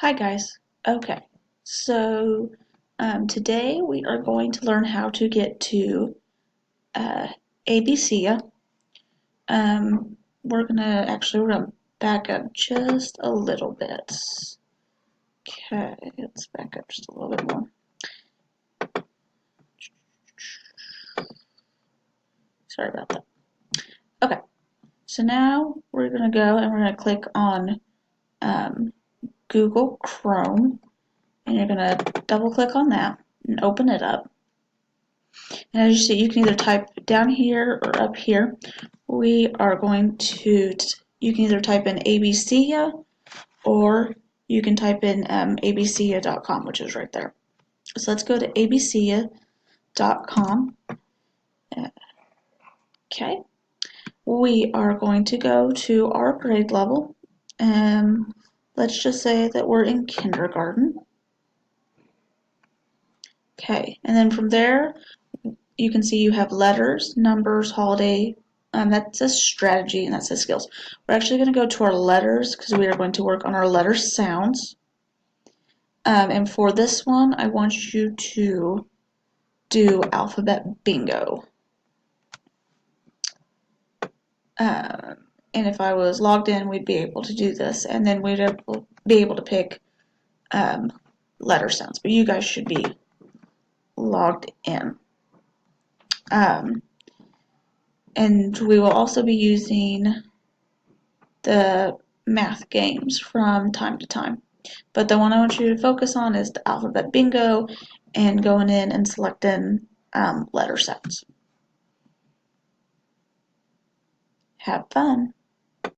Hi guys. Okay, so today we are going to learn how to get to ABC. We're gonna back up just a little bit. Okay, let's back up just a little bit more. Sorry about that. Okay, so now we're gonna go and we're gonna click on Google Chrome, and you're gonna double click on that and open it up. And as you see, you can either type down here or up here. We are going to, you can either type in ABC or you can type in abcia.com, which is right there. So let's go to abcia.com. Okay. We are going to go to our grade level. Let's just say that we're in kindergarten. Okay, and then from there, you can see you have letters, numbers, holiday. That says strategy and that says skills. We're actually going to go to our letters because we are going to work on our letter sounds. And for this one, I want you to do alphabet bingo. And if I was logged in, we'd be able to do this, and then we'd be able to pick letter sounds. But you guys should be logged in. And we will also be using the math games from time to time. But the one I want you to focus on is the alphabet bingo and going in and selecting letter sounds. Have fun.